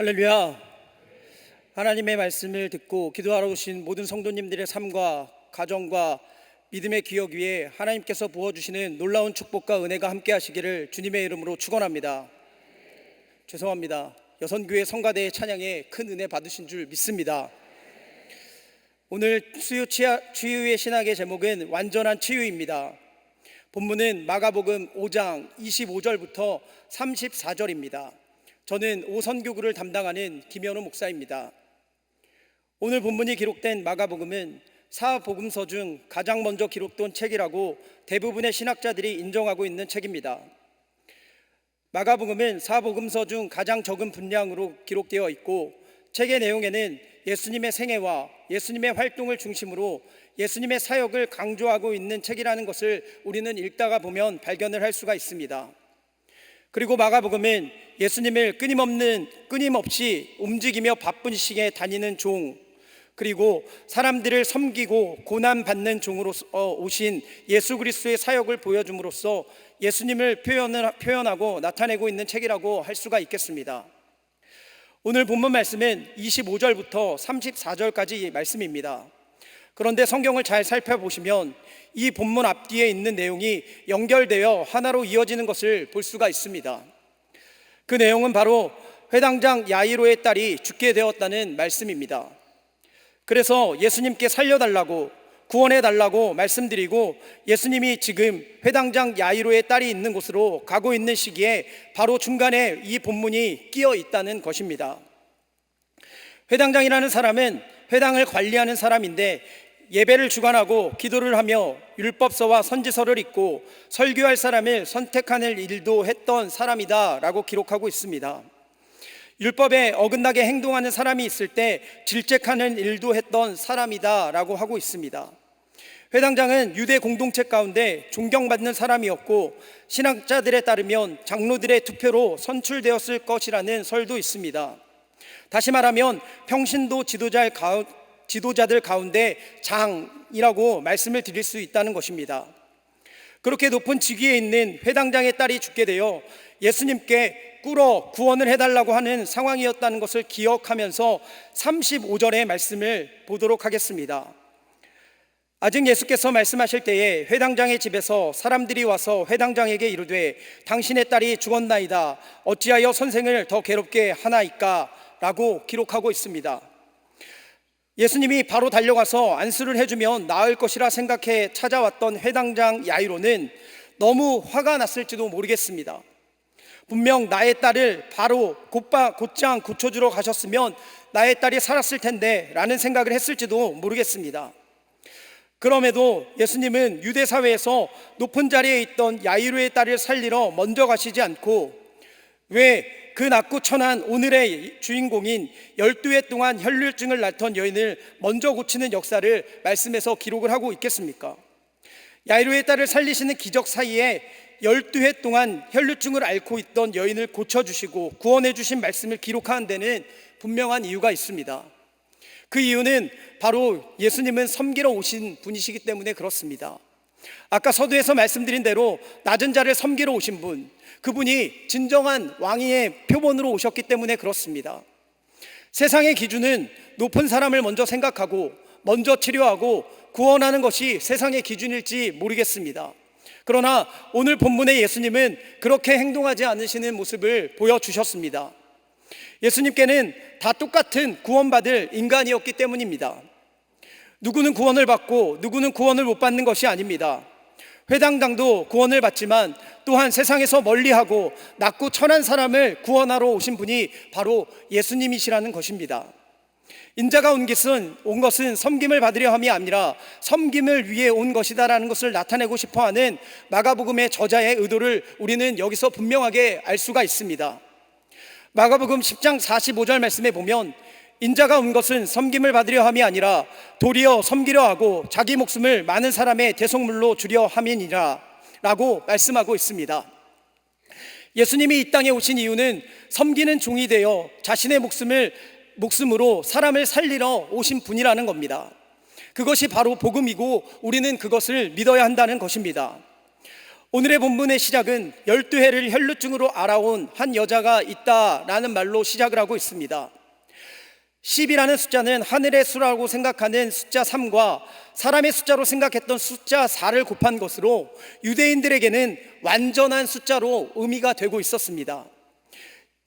할렐루야. 하나님의 말씀을 듣고 기도하러 오신 모든 성도님들의 삶과 가정과 믿음의 기억 위에 하나님께서 부어주시는 놀라운 축복과 은혜가 함께 하시기를 주님의 이름으로 축원합니다. 죄송합니다. 여선교회 성가대의 찬양에 큰 은혜 받으신 줄 믿습니다. 오늘 치유의 신학의 제목은 완전한 치유입니다. 본문은 마가복음 5장 25절부터 34절입니다. 저는 오선교구를 담당하는 김현우 목사입니다. 오늘 본문이 기록된 마가복음은 사복음서 중 가장 먼저 기록된 책이라고 대부분의 신학자들이 인정하고 있는 책입니다. 마가복음은 사복음서 중 가장 적은 분량으로 기록되어 있고, 책의 내용에는 예수님의 생애와 예수님의 활동을 중심으로 예수님의 사역을 강조하고 있는 책이라는 것을 우리는 읽다가 보면 발견을 할 수가 있습니다. 그리고 마가복음은 예수님을 끊임없이 움직이며 바쁜 시기에 다니는 종, 그리고 사람들을 섬기고 고난받는 종으로 오신 예수 그리스도의 사역을 보여줌으로써 예수님을 표현하고 나타내고 있는 책이라고 할 수가 있겠습니다. 오늘 본문 말씀은 25절부터 34절까지 말씀입니다. 그런데 성경을 잘 살펴보시면 이 본문 앞뒤에 있는 내용이 연결되어 하나로 이어지는 것을 볼 수가 있습니다. 그 내용은 바로 회당장 야이로의 딸이 죽게 되었다는 말씀입니다. 그래서 예수님께 살려달라고, 구원해달라고 말씀드리고 예수님이 지금 회당장 야이로의 딸이 있는 곳으로 가고 있는 시기에 바로 중간에 이 본문이 끼어 있다는 것입니다. 회당장이라는 사람은 회당을 관리하는 사람인데, 예배를 주관하고 기도를 하며 율법서와 선지서를 읽고 설교할 사람을 선택하는 일도 했던 사람이다 라고 기록하고 있습니다. 율법에 어긋나게 행동하는 사람이 있을 때 질책하는 일도 했던 사람이다 라고 하고 있습니다. 회당장은 유대 공동체 가운데 존경받는 사람이었고, 신학자들에 따르면 장로들의 투표로 선출되었을 것이라는 설도 있습니다. 다시 말하면 평신도 지도자들 가운데 장이라고 말씀을 드릴 수 있다는 것입니다. 그렇게 높은 직위에 있는 회당장의 딸이 죽게 되어 예수님께 꿇어 구원을 해달라고 하는 상황이었다는 것을 기억하면서 35절의 말씀을 보도록 하겠습니다. 아직 예수께서 말씀하실 때에 회당장의 집에서 사람들이 와서 회당장에게 이르되 당신의 딸이 죽었나이다, 어찌하여 선생을 더 괴롭게 하나이까? 라고 기록하고 있습니다. 예수님이 바로 달려가서 안수를 해주면 나을 것이라 생각해 찾아왔던 회당장 야이로는 너무 화가 났을지도 모르겠습니다. 분명 나의 딸을 바로 곧장 고쳐주러 가셨으면 나의 딸이 살았을 텐데 라는 생각을 했을지도 모르겠습니다. 그럼에도 예수님은 유대 사회에서 높은 자리에 있던 야이로의 딸을 살리러 먼저 가시지 않고 왜 그 낮고 천한 오늘의 주인공인 12해 동안 혈류증을 앓던 여인을 먼저 고치는 역사를 말씀에서 기록을 하고 있겠습니까? 야이로의 딸을 살리시는 기적 사이에 12해 동안 혈류증을 앓고 있던 여인을 고쳐주시고 구원해 주신 말씀을 기록하는 데는 분명한 이유가 있습니다. 그 이유는 바로 예수님은 섬기러 오신 분이시기 때문에 그렇습니다. 아까 서두에서 말씀드린 대로 낮은 자를 섬기러 오신 분, 그분이 진정한 왕위의 표본으로 오셨기 때문에 그렇습니다. 세상의 기준은 높은 사람을 먼저 생각하고 먼저 치료하고 구원하는 것이 세상의 기준일지 모르겠습니다. 그러나 오늘 본문의 예수님은 그렇게 행동하지 않으시는 모습을 보여주셨습니다. 예수님께는 다 똑같은 구원받을 인간이었기 때문입니다. 누구는 구원을 받고 누구는 구원을 못 받는 것이 아닙니다. 회당장도 구원을 받지만 또한 세상에서 멀리하고 낮고 천한 사람을 구원하러 오신 분이 바로 예수님이시라는 것입니다. 인자가 온 것은 섬김을 받으려 함이 아니라 섬김을 위해 온 것이다라는 것을 나타내고 싶어하는 마가복음의 저자의 의도를 우리는 여기서 분명하게 알 수가 있습니다. 마가복음 10장 45절 말씀에 보면 인자가 온 것은 섬김을 받으려 함이 아니라 도리어 섬기려 하고 자기 목숨을 많은 사람의 대속물로 주려 함이니라 라고 말씀하고 있습니다. 예수님이 이 땅에 오신 이유는 섬기는 종이 되어 자신의 목숨으로 사람을 살리러 오신 분이라는 겁니다. 그것이 바로 복음이고 우리는 그것을 믿어야 한다는 것입니다. 오늘의 본문의 시작은 12해를 혈루증으로 앓아온 한 여자가 있다라는 말로 시작을 하고 있습니다. 10이라는 숫자는 하늘의 수라고 생각하는 숫자 3과 사람의 숫자로 생각했던 숫자 4를 곱한 것으로 유대인들에게는 완전한 숫자로 의미가 되고 있었습니다.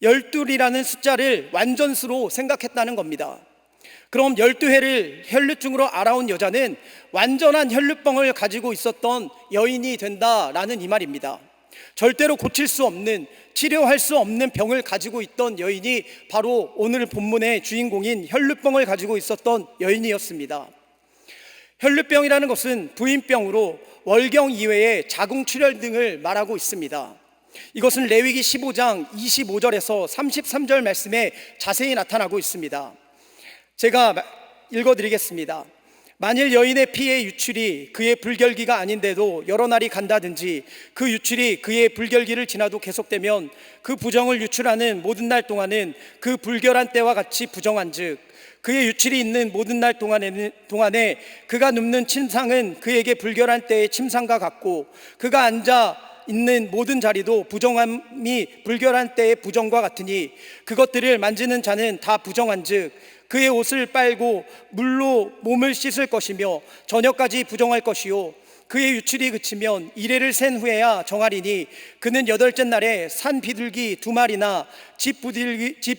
12이라는 숫자를 완전수로 생각했다는 겁니다. 그럼 12해를 혈루증으로 앓아온 여자는 완전한 혈루병을 가지고 있었던 여인이 된다라는 이 말입니다. 절대로 고칠 수 없는, 치료할 수 없는 병을 가지고 있던 여인이 바로 오늘 본문의 주인공인 혈루병을 가지고 있었던 여인이었습니다. 혈루병이라는 것은 부인병으로 월경 이외에 자궁출혈 등을 말하고 있습니다. 이것은 레위기 15장 25절에서 33절 말씀에 자세히 나타나고 있습니다. 제가 읽어드리겠습니다. 만일 여인의 피의 유출이 그의 불결기가 아닌데도 여러 날이 간다든지 그 유출이 그의 불결기를 지나도 계속되면 그 부정을 유출하는 모든 날 동안은 그 불결한 때와 같이 부정한즉 그의 유출이 있는 모든 날 동안에 그가 눕는 침상은 그에게 불결한 때의 침상과 같고 그가 앉아 있는 모든 자리도 부정함이 불결한 때의 부정과 같으니 그것들을 만지는 자는 다 부정한즉 그의 옷을 빨고 물로 몸을 씻을 것이며 저녁까지 부정할 것이요 그의 유출이 그치면 이레를 센 후에야 정하리니 그는 8째 날에 산 비둘기 2마리나 집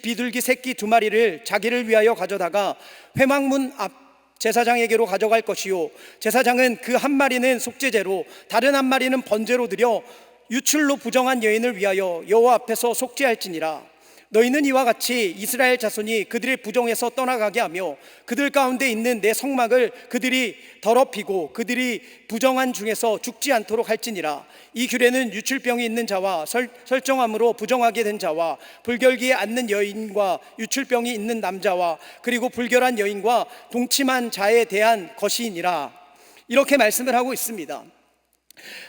비둘기 새끼 2마리를 자기를 위하여 가져다가 회막문 앞 제사장에게로 가져갈 것이요 제사장은 그 한 마리는 속죄제로 다른 한 마리는 번제로 드려 유출로 부정한 여인을 위하여 여호와 앞에서 속죄할지니라. 너희는 이와 같이 이스라엘 자손이 그들의 부정에서 떠나가게 하며 그들 가운데 있는 내 성막을 그들이 더럽히고 그들이 부정한 중에서 죽지 않도록 할지니라. 이 규례는 유출병이 있는 자와 설정함으로 부정하게 된 자와 불결기에 앉는 여인과 유출병이 있는 남자와 그리고 불결한 여인과 동침한 자에 대한 것이니라. 이렇게 말씀을 하고 있습니다.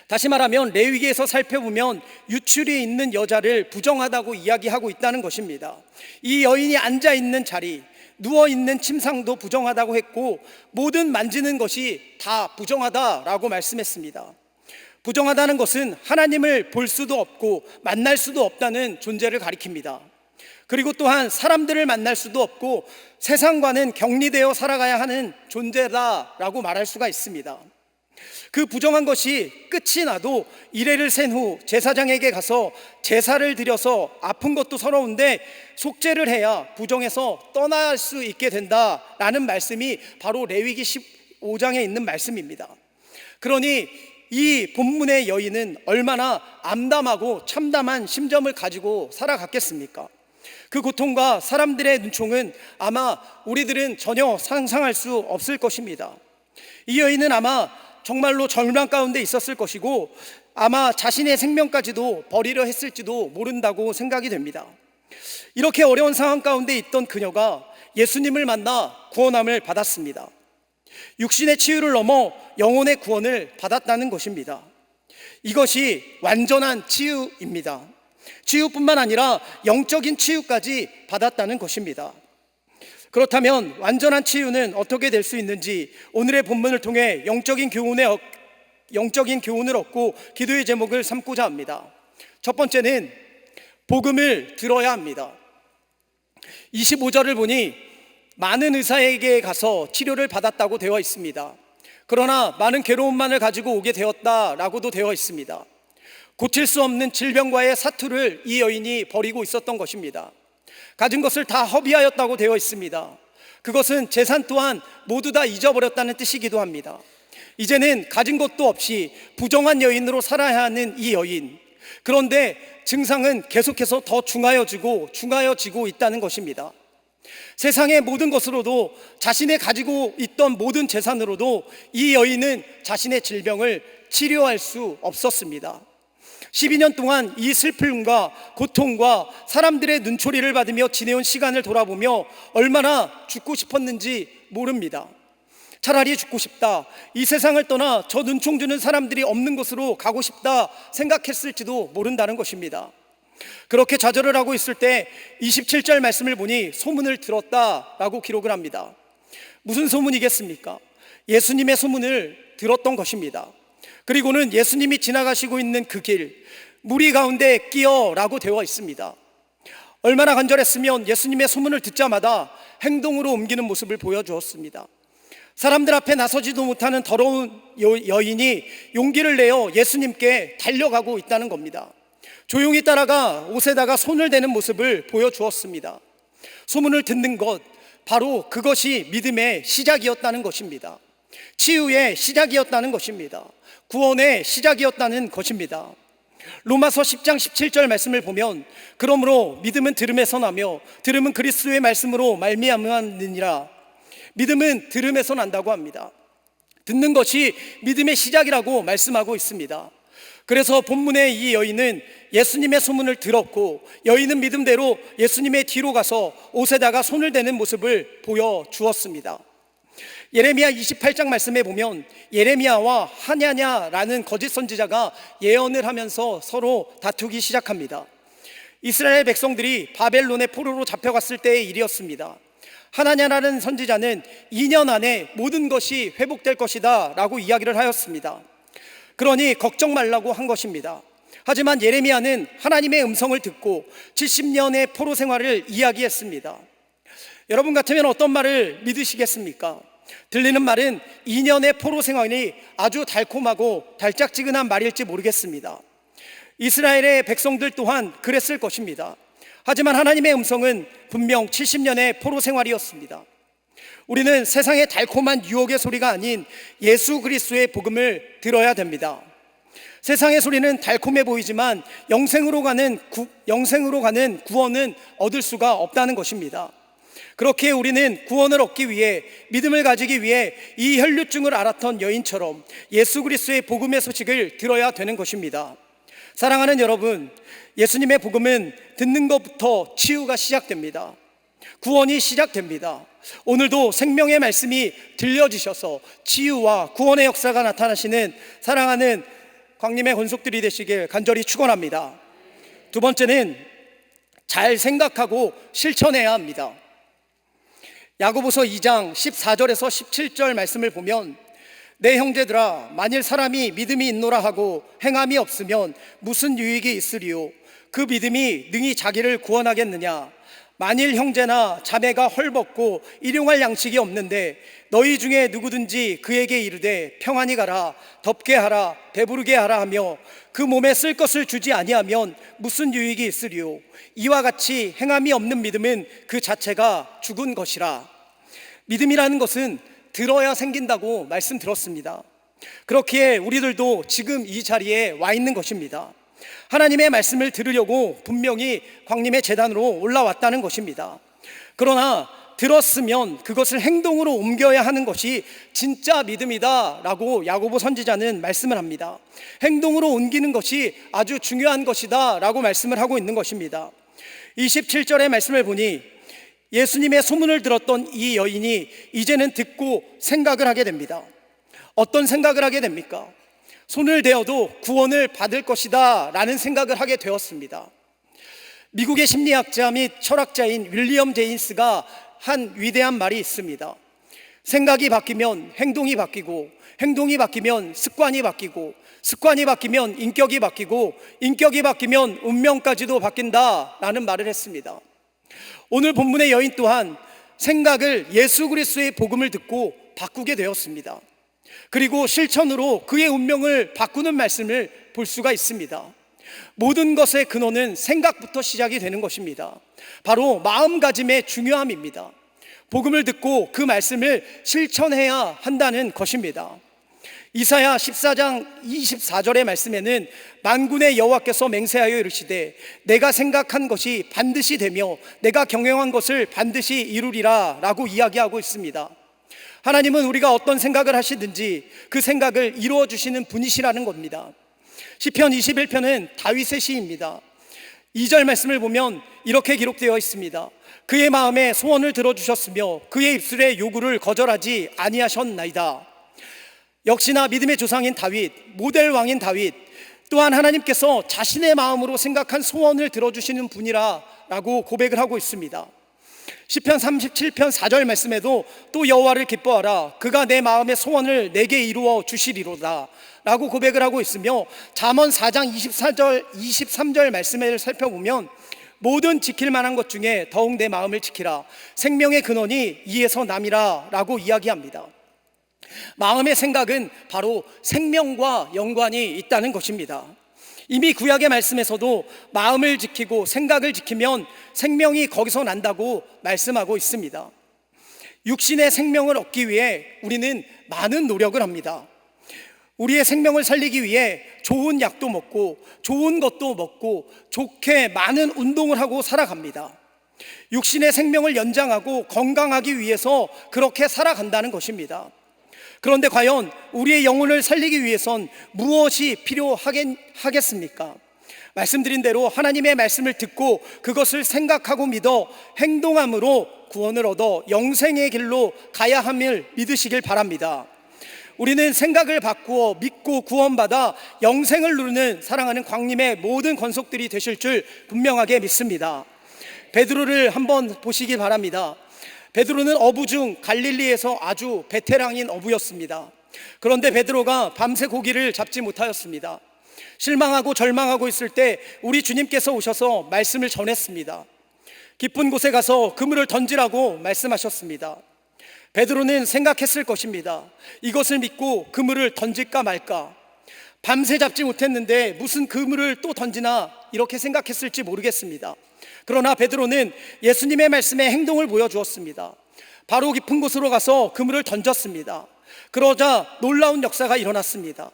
다시 말하면 레위기에서 살펴보면 유출이 있는 여자를 부정하다고 이야기하고 있다는 것입니다. 이 여인이 앉아있는 자리, 누워있는 침상도 부정하다고 했고 모든 만지는 것이 다 부정하다라고 말씀했습니다. 부정하다는 것은 하나님을 볼 수도 없고 만날 수도 없다는 존재를 가리킵니다. 그리고 또한 사람들을 만날 수도 없고 세상과는 격리되어 살아가야 하는 존재다라고 말할 수가 있습니다. 그 부정한 것이 끝이 나도 이레를 센 후 제사장에게 가서 제사를 드려서 아픈 것도 서러운데 속죄를 해야 부정에서 떠날 수 있게 된다라는 말씀이 바로 레위기 15장에 있는 말씀입니다. 그러니 이 본문의 여인은 얼마나 암담하고 참담한 심정을 가지고 살아갔겠습니까? 그 고통과 사람들의 눈총은 아마 우리들은 전혀 상상할 수 없을 것입니다. 이 여인은 아마 정말로 절망 가운데 있었을 것이고 아마 자신의 생명까지도 버리려 했을지도 모른다고 생각이 됩니다. 이렇게 어려운 상황 가운데 있던 그녀가 예수님을 만나 구원함을 받았습니다. 육신의 치유를 넘어 영혼의 구원을 받았다는 것입니다. 이것이 완전한 치유입니다. 치유뿐만 아니라 영적인 치유까지 받았다는 것입니다. 그렇다면 완전한 치유는 어떻게 될 수 있는지 오늘의 본문을 통해 영적인 교훈을 얻고 기도의 제목을 삼고자 합니다. 첫 번째는 복음을 들어야 합니다. 25절을 보니 많은 의사에게 가서 치료를 받았다고 되어 있습니다. 그러나 많은 괴로움만을 가지고 오게 되었다라고도 되어 있습니다. 고칠 수 없는 질병과의 사투를 이 여인이 벌이고 있었던 것입니다. 가진 것을 다 허비하였다고 되어 있습니다. 그것은 재산 또한 모두 다 잊어버렸다는 뜻이기도 합니다. 이제는 가진 것도 없이 부정한 여인으로 살아야 하는 이 여인, 그런데 증상은 계속해서 더 중하여지고 있다는 것입니다. 세상의 모든 것으로도 자신의 가지고 있던 모든 재산으로도 이 여인은 자신의 질병을 치료할 수 없었습니다. 12년 동안 이 슬픔과 고통과 사람들의 눈초리를 받으며 지내온 시간을 돌아보며 얼마나 죽고 싶었는지 모릅니다. 차라리 죽고 싶다, 이 세상을 떠나 저 눈총 주는 사람들이 없는 곳으로 가고 싶다 생각했을지도 모른다는 것입니다. 그렇게 좌절을 하고 있을 때 27절 말씀을 보니 소문을 들었다라고 기록을 합니다. 무슨 소문이겠습니까? 예수님의 소문을 들었던 것입니다. 그리고는 예수님이 지나가시고 있는 그 길, 무리 가운데 끼어라고 되어 있습니다. 얼마나 간절했으면 예수님의 소문을 듣자마다 행동으로 옮기는 모습을 보여주었습니다. 사람들 앞에 나서지도 못하는 더러운 여인이 용기를 내어 예수님께 달려가고 있다는 겁니다. 조용히 따라가 옷에다가 손을 대는 모습을 보여주었습니다. 소문을 듣는 것, 바로 그것이 믿음의 시작이었다는 것입니다. 치유의 시작이었다는 것입니다. 구원의 시작이었다는 것입니다. 로마서 10장 17절 말씀을 보면, 그러므로 믿음은 들음에서 나며 들음은 그리스도의 말씀으로 말미암느니라. 믿음은 들음에서 난다고 합니다. 듣는 것이 믿음의 시작이라고 말씀하고 있습니다. 그래서 본문의 이 여인은 예수님의 소문을 들었고, 여인은 믿음대로 예수님의 뒤로 가서 옷에다가 손을 대는 모습을 보여주었습니다. 예레미야 28장 말씀에 보면 예레미야와 하냐냐라는 거짓 선지자가 예언을 하면서 서로 다투기 시작합니다. 이스라엘 백성들이 바벨론의 포로로 잡혀갔을 때의 일이었습니다. 하나냐라는 선지자는 2년 안에 모든 것이 회복될 것이다 라고 이야기를 하였습니다. 그러니 걱정 말라고 한 것입니다. 하지만 예레미야는 하나님의 음성을 듣고 70년의 포로 생활을 이야기했습니다. 여러분 같으면 어떤 말을 믿으시겠습니까? 들리는 말은 2년의 포로 생활이 아주 달콤하고 달짝지근한 말일지 모르겠습니다. 이스라엘의 백성들 또한 그랬을 것입니다. 하지만 하나님의 음성은 분명 70년의 포로 생활이었습니다. 우리는 세상의 달콤한 유혹의 소리가 아닌 예수 그리스도의 복음을 들어야 됩니다. 세상의 소리는 달콤해 보이지만 영생으로 가는 구원은 얻을 수가 없다는 것입니다. 그렇게 우리는 구원을 얻기 위해, 믿음을 가지기 위해 이 혈류증을 앓았던 여인처럼 예수 그리스도의 복음의 소식을 들어야 되는 것입니다. 사랑하는 여러분, 예수님의 복음은 듣는 것부터 치유가 시작됩니다. 구원이 시작됩니다. 오늘도 생명의 말씀이 들려지셔서 치유와 구원의 역사가 나타나시는 사랑하는 광림의 권속들이 되시길 간절히 축원합니다. 두 번째는 잘 생각하고 실천해야 합니다. 야고보서 2장 14절에서 17절 말씀을 보면, 내 형제들아, 만일 사람이 믿음이 있노라 하고 행함이 없으면 무슨 유익이 있으리요? 그 믿음이 능히 자기를 구원하겠느냐? 만일 형제나 자매가 헐벗고 일용할 양식이 없는데 너희 중에 누구든지 그에게 이르되 평안히 가라, 덥게 하라, 배부르게 하라 하며 그 몸에 쓸 것을 주지 아니하면 무슨 유익이 있으리요? 이와 같이 행함이 없는 믿음은 그 자체가 죽은 것이라. 믿음이라는 것은 들어야 생긴다고 말씀드렸습니다. 그렇기에 우리들도 지금 이 자리에 와 있는 것입니다. 하나님의 말씀을 들으려고 분명히 광림의 제단으로 올라왔다는 것입니다. 그러나 들었으면 그것을 행동으로 옮겨야 하는 것이 진짜 믿음이다 라고 야고보 선지자는 말씀을 합니다. 행동으로 옮기는 것이 아주 중요한 것이다 라고 말씀을 하고 있는 것입니다. 27절의 말씀을 보니 예수님의 소문을 들었던 이 여인이 이제는 듣고 생각을 하게 됩니다. 어떤 생각을 하게 됩니까? 손을 대어도 구원을 받을 것이다 라는 생각을 하게 되었습니다. 미국의 심리학자 및 철학자인 윌리엄 제임스가 한 위대한 말이 있습니다. 생각이 바뀌면 행동이 바뀌고, 행동이 바뀌면 습관이 바뀌고, 습관이 바뀌면 인격이 바뀌고, 인격이 바뀌면 운명까지도 바뀐다 라는 말을 했습니다. 오늘 본문의 여인 또한 생각을 예수 그리스도의 복음을 듣고 바꾸게 되었습니다. 그리고 실천으로 그의 운명을 바꾸는 말씀을 볼 수가 있습니다. 모든 것의 근원은 생각부터 시작이 되는 것입니다. 바로 마음가짐의 중요함입니다. 복음을 듣고 그 말씀을 실천해야 한다는 것입니다. 이사야 14장 24절의 말씀에는 만군의 여호와께서 맹세하여 이르시되 내가 생각한 것이 반드시 되며 내가 경영한 것을 반드시 이루리라 라고 이야기하고 있습니다. 하나님은 우리가 어떤 생각을 하시든지 그 생각을 이루어 주시는 분이시라는 겁니다. 시편 21편은 다윗의 시입니다. 2절 말씀을 보면 이렇게 기록되어 있습니다. 그의 마음에 소원을 들어주셨으며 그의 입술의 요구를 거절하지 아니하셨나이다. 역시나 믿음의 조상인 다윗, 모델 왕인 다윗 또한 하나님께서 자신의 마음으로 생각한 소원을 들어주시는 분이라고 고백을 하고 있습니다. 시편 37편 4절 말씀에도 또 여호와를 기뻐하라, 그가 내 마음의 소원을 내게 이루어 주시리로다 라고 고백을 하고 있으며, 잠언 4장 24절 23절 말씀을 살펴보면 모든 지킬 만한 것 중에 더욱 내 마음을 지키라, 생명의 근원이 이에서 남이라 라고 이야기합니다. 마음의 생각은 바로 생명과 연관이 있다는 것입니다. 이미 구약의 말씀에서도 마음을 지키고 생각을 지키면 생명이 거기서 난다고 말씀하고 있습니다. 육신의 생명을 얻기 위해 우리는 많은 노력을 합니다. 우리의 생명을 살리기 위해 좋은 약도 먹고 좋은 것도 먹고 좋게 많은 운동을 하고 살아갑니다. 육신의 생명을 연장하고 건강하기 위해서 그렇게 살아간다는 것입니다. 그런데 과연 우리의 영혼을 살리기 위해선 무엇이 필요하겠습니까? 말씀드린 대로 하나님의 말씀을 듣고 그것을 생각하고 믿어 행동함으로 구원을 얻어 영생의 길로 가야 함을 믿으시길 바랍니다. 우리는 생각을 바꾸어 믿고 구원받아 영생을 누리는 사랑하는 광림의 모든 권속들이 되실 줄 분명하게 믿습니다. 베드로를 한번 보시기 바랍니다. 베드로는 어부 중 갈릴리에서 아주 베테랑인 어부였습니다. 그런데 베드로가 밤새 고기를 잡지 못하였습니다. 실망하고 절망하고 있을 때 우리 주님께서 오셔서 말씀을 전했습니다. 깊은 곳에 가서 그물을 던지라고 말씀하셨습니다. 베드로는 생각했을 것입니다. 이것을 믿고 그물을 던질까 말까, 밤새 잡지 못했는데 무슨 그물을 또 던지나, 이렇게 생각했을지 모르겠습니다. 그러나 베드로는 예수님의 말씀에 행동을 보여주었습니다. 바로 깊은 곳으로 가서 그물을 던졌습니다. 그러자 놀라운 역사가 일어났습니다.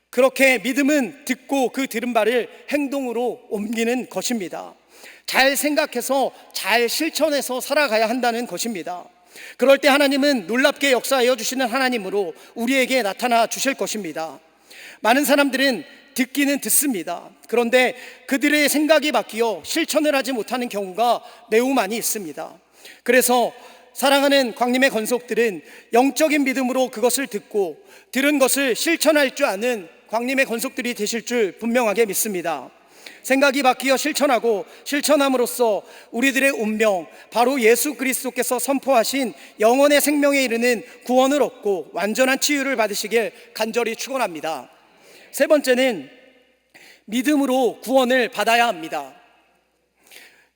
그렇게 믿음은 듣고 그 들은 바를 행동으로 옮기는 것입니다. 잘 생각해서 잘 실천해서 살아가야 한다는 것입니다. 그럴 때 하나님은 놀랍게 역사하여 주시는 하나님으로 우리에게 나타나 주실 것입니다. 많은 사람들은 듣기는 듣습니다. 그런데 그들의 생각이 바뀌어 실천을 하지 못하는 경우가 매우 많이 있습니다. 그래서 사랑하는 광림의 권속들은 영적인 믿음으로 그것을 듣고 들은 것을 실천할 줄 아는 광림의 권속들이 되실 줄 분명하게 믿습니다. 생각이 바뀌어 실천하고 실천함으로써 우리들의 운명, 바로 예수 그리스도께서 선포하신 영원의 생명에 이르는 구원을 얻고 완전한 치유를 받으시길 간절히 축원합니다. 세 번째는 믿음으로 구원을 받아야 합니다.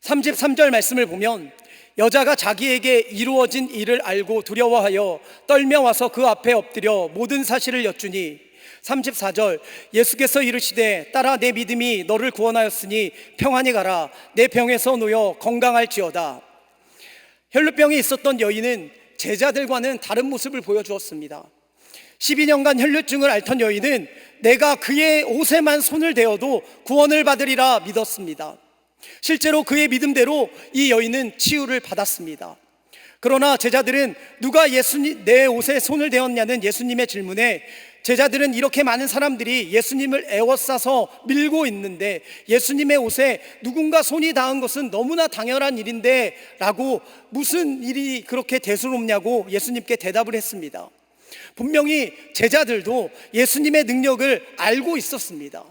33절 말씀을 보면 여자가 자기에게 이루어진 일을 알고 두려워하여 떨며 와서 그 앞에 엎드려 모든 사실을 여쭈니, 34절 예수께서 이르시되 딸아 내 믿음이 너를 구원하였으니 평안히 가라, 내 병에서 놓여 건강할지어다. 혈루병이 있었던 여인은 제자들과는 다른 모습을 보여주었습니다. 12년간 혈루증을 앓던 여인은 내가 그의 옷에만 손을 대어도 구원을 받으리라 믿었습니다. 실제로 그의 믿음대로 이 여인은 치유를 받았습니다. 그러나 제자들은 누가 내 옷에 손을 대었냐는 예수님의 질문에 제자들은 이렇게 많은 사람들이 예수님을 에워싸서 밀고 있는데 예수님의 옷에 누군가 손이 닿은 것은 너무나 당연한 일인데 라고, 무슨 일이 그렇게 대수롭냐고 예수님께 대답을 했습니다. 분명히 제자들도 예수님의 능력을 알고 있었습니다.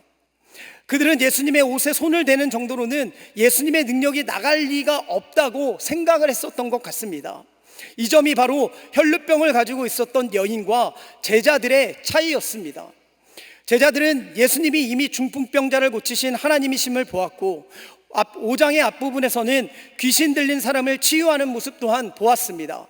그들은 예수님의 옷에 손을 대는 정도로는 예수님의 능력이 나갈 리가 없다고 생각을 했었던 것 같습니다. 이 점이 바로 혈루병을 가지고 있었던 여인과 제자들의 차이였습니다. 제자들은 예수님이 이미 중풍병자를 고치신 하나님이심을 보았고 5장의 앞부분에서는 귀신 들린 사람을 치유하는 모습 또한 보았습니다.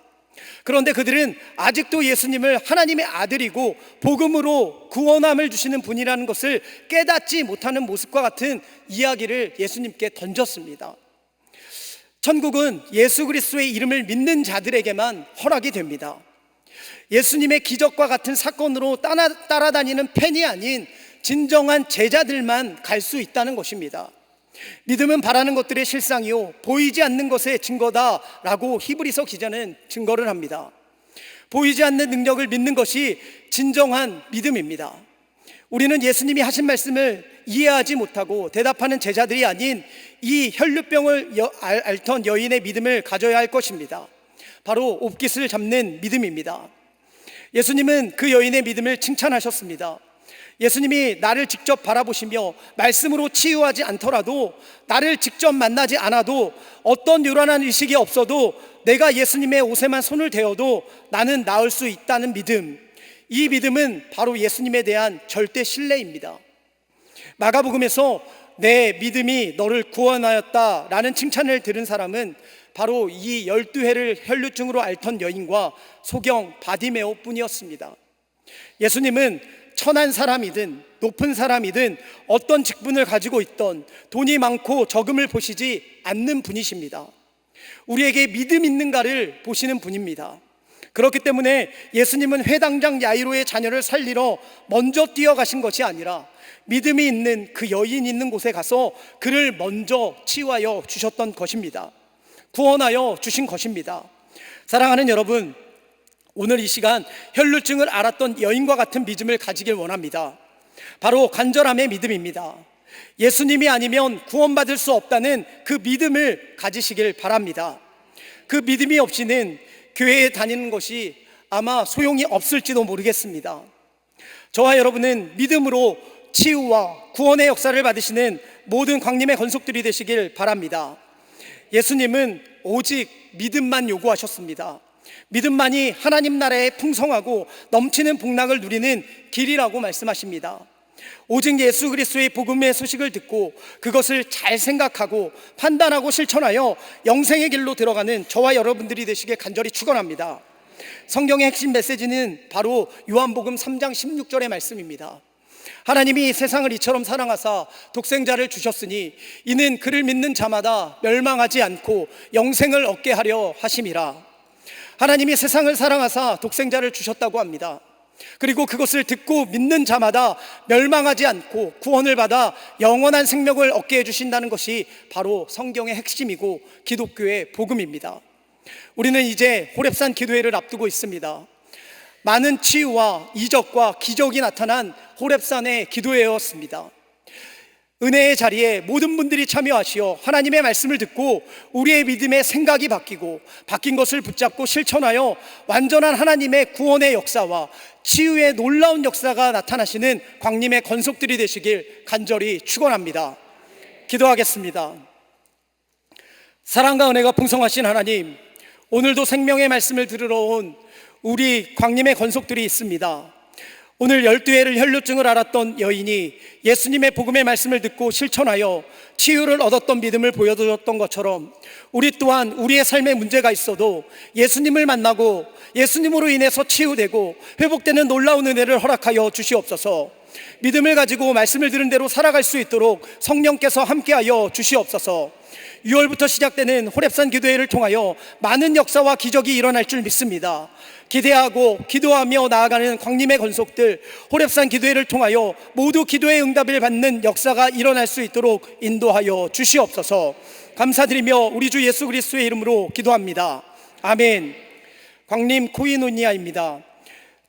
그런데 그들은 아직도 예수님을 하나님의 아들이고 복음으로 구원함을 주시는 분이라는 것을 깨닫지 못하는 모습과 같은 이야기를 예수님께 던졌습니다. 천국은 예수 그리스도의 이름을 믿는 자들에게만 허락이 됩니다. 예수님의 기적과 같은 사건으로 따라다니는 팬이 아닌 진정한 제자들만 갈 수 있다는 것입니다. 믿음은 바라는 것들의 실상이요 보이지 않는 것의 증거다라고 히브리서 기자는 증거를 합니다. 보이지 않는 능력을 믿는 것이 진정한 믿음입니다. 우리는 예수님이 하신 말씀을 이해하지 못하고 대답하는 제자들이 아닌 이 혈루병을 앓던 여인의 믿음을 가져야 할 것입니다. 바로 옥깃을 잡는 믿음입니다. 예수님은 그 여인의 믿음을 칭찬하셨습니다. 예수님이 나를 직접 바라보시며 말씀으로 치유하지 않더라도, 나를 직접 만나지 않아도, 어떤 요란한 의식이 없어도 내가 예수님의 옷에만 손을 대어도 나는 나을 수 있다는 믿음, 이 믿음은 바로 예수님에 대한 절대 신뢰입니다. 마가복음에서 내 믿음이 너를 구원하였다라는 칭찬을 들은 사람은 바로 이 12해를 혈루증으로 앓던 여인과 소경 바디메오 뿐이었습니다. 예수님은 천한 사람이든 높은 사람이든 어떤 직분을 가지고 있던 돈이 많고 적음을 보시지 않는 분이십니다. 우리에게 믿음 있는가를 보시는 분입니다. 그렇기 때문에 예수님은 회당장 야이로의 자녀를 살리러 먼저 뛰어가신 것이 아니라 믿음이 있는 그 여인 있는 곳에 가서 그를 먼저 치유하여 주셨던 것입니다. 구원하여 주신 것입니다. 사랑하는 여러분, 오늘 이 시간 혈루증을 앓았던 여인과 같은 믿음을 가지길 원합니다. 바로 간절함의 믿음입니다. 예수님이 아니면 구원받을 수 없다는 그 믿음을 가지시길 바랍니다. 그 믿음이 없이는 교회에 다니는 것이 아마 소용이 없을지도 모르겠습니다. 저와 여러분은 믿음으로 치유와 구원의 역사를 받으시는 모든 광림의 건속들이 되시길 바랍니다. 예수님은 오직 믿음만 요구하셨습니다. 믿음만이 하나님 나라의 풍성하고 넘치는 복락을 누리는 길이라고 말씀하십니다. 오직 예수 그리스도의 복음의 소식을 듣고 그것을 잘 생각하고 판단하고 실천하여 영생의 길로 들어가는 저와 여러분들이 되시길 간절히 축원합니다. 성경의 핵심 메시지는 바로 요한복음 3장 16절의 말씀입니다. 하나님이 세상을 이처럼 사랑하사 독생자를 주셨으니 이는 그를 믿는 자마다 멸망하지 않고 영생을 얻게 하려 하심이라. 하나님이 세상을 사랑하사 독생자를 주셨다고 합니다. 그리고 그것을 듣고 믿는 자마다 멸망하지 않고 구원을 받아 영원한 생명을 얻게 해주신다는 것이 바로 성경의 핵심이고 기독교의 복음입니다. 우리는 이제 호렙산 기도회를 앞두고 있습니다. 많은 치유와 이적과 기적이 나타난 호렙산의 기도회였습니다. 은혜의 자리에 모든 분들이 참여하시어 하나님의 말씀을 듣고 우리의 믿음의 생각이 바뀌고 바뀐 것을 붙잡고 실천하여 완전한 하나님의 구원의 역사와 치유의 놀라운 역사가 나타나시는 광림의 건속들이 되시길 간절히 축원합니다. 기도하겠습니다. 사랑과 은혜가 풍성하신 하나님, 오늘도 생명의 말씀을 들으러 온 우리 광림의 건속들이 있습니다. 오늘 12회를 혈루증을 앓았던 여인이 예수님의 복음의 말씀을 듣고 실천하여 치유를 얻었던 믿음을 보여주었던 것처럼 우리 또한 우리의 삶에 문제가 있어도 예수님을 만나고 예수님으로 인해서 치유되고 회복되는 놀라운 은혜를 허락하여 주시옵소서. 믿음을 가지고 말씀을 들은 대로 살아갈 수 있도록 성령께서 함께하여 주시옵소서. 6월부터 시작되는 호렙산 기도회를 통하여 많은 역사와 기적이 일어날 줄 믿습니다. 기대하고 기도하며 나아가는 광림의 건속들, 호렙산 기도회를 통하여 모두 기도의 응답을 받는 역사가 일어날 수 있도록 인도하여 주시옵소서. 감사드리며 우리 주 예수 그리스도의 이름으로 기도합니다. 아멘. 광림 코이노니아입니다.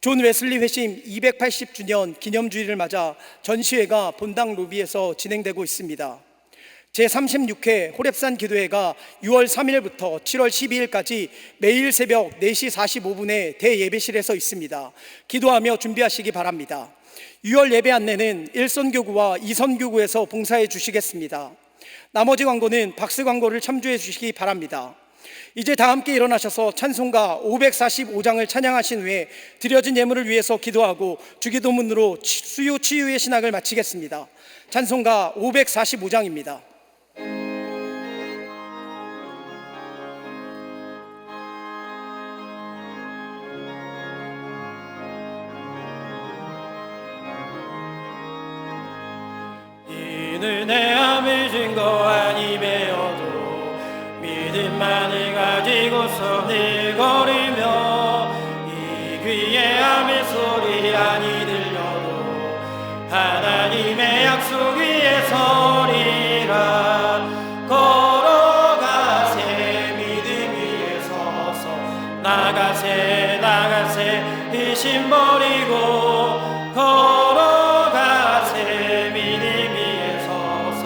존 웨슬리 회심 280주년 기념주일을 맞아 전시회가 본당 로비에서 진행되고 있습니다. 제36회 호렙산 기도회가 6월 3일부터 7월 12일까지 매일 새벽 4시 45분에 대예배실에서 있습니다. 기도하며 준비하시기 바랍니다. 6월 예배 안내는 1선교구와 2선교구에서 봉사해 주시겠습니다. 나머지 광고는 박스 광고를 참조해 주시기 바랍니다. 이제 다 함께 일어나셔서 찬송가 545장을 찬양하신 후에 드려진 예물을 위해서 기도하고 주기도문으로 수요 치유의 신학을 마치겠습니다. 찬송가 545장입니다. 이는 내 암을 증거하니 배어도 믿음만을 가지고서 늘 걸으며 이 귀에 암의 소리 아니 들려도 하나님의 약속 위에 서리라. 걸어가세 믿음 위에 서서 나가세 나가세 의심 버리고 걸어가세 믿음 위에 서서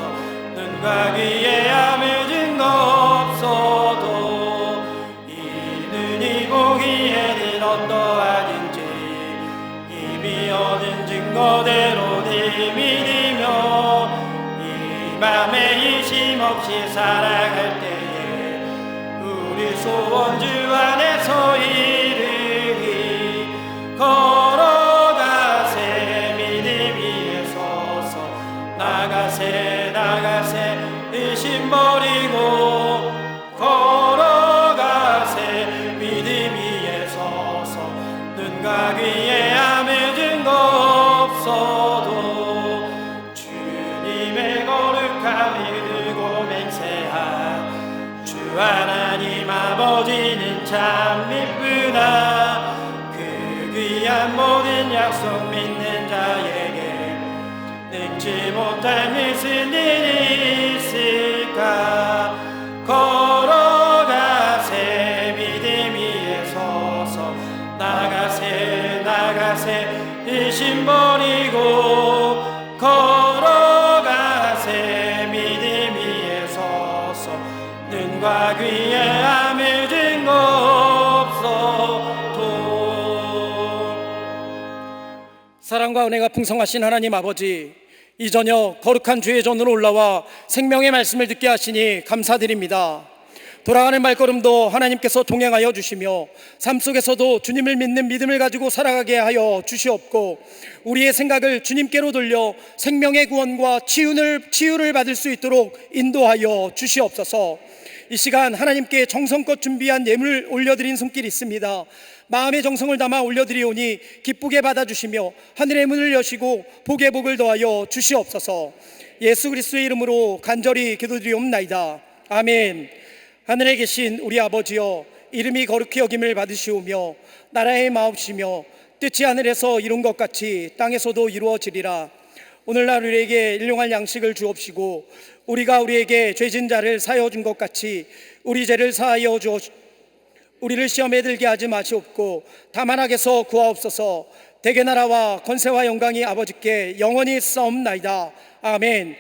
눈과 귀에 암을 증거 없어도 이 눈이 보기에는 어떠하든지 이미 얻은 증거대로 늘 믿으며 이 맘에 의심 없이 살아갈 때에 우리 소원 주 안에서 이르리. 걸어 아버지는 참 이쁘다. 그 귀한 모든 약속 믿는 자에게 능치 못할 무슨 일이 있을까. 걸어가세 믿음 위에 서서 나가세 나가세 이심 버리고 걸어가세 믿음 위에 서서 눈과 귀에 아무 증거 없어도. 사랑과 은혜가 풍성하신 하나님 아버지, 이 저녁 거룩한 주의 전으로 올라와 생명의 말씀을 듣게 하시니 감사드립니다. 돌아가는 발걸음도 하나님께서 동행하여 주시며 삶 속에서도 주님을 믿는 믿음을 가지고 살아가게 하여 주시옵고, 우리의 생각을 주님께로 돌려 생명의 구원과 치유를 받을 수 있도록 인도하여 주시옵소서. 이 시간 하나님께 정성껏 준비한 예물 올려드린 손길이 있습니다. 마음의 정성을 담아 올려드리오니 기쁘게 받아주시며 하늘의 문을 여시고 복의 복을 더하여 주시옵소서. 예수 그리스도의 이름으로 간절히 기도드리옵나이다. 아멘. 하늘에 계신 우리 아버지여, 이름이 거룩히 여김을 받으시오며 나라의 마옵시며 뜻이 하늘에서 이룬 것 같이 땅에서도 이루어지리라. 오늘날 우리에게 일용할 양식을 주옵시고 우리가 우리에게 죄진 자를 사하여 준 것 같이 우리 죄를 사하여 주옵시고 우리를 시험에 들게 하지 마시옵고 다만 악에서 구하옵소서. 대개 나라와 권세와 영광이 아버지께 영원히 있사옵나이다. 아멘.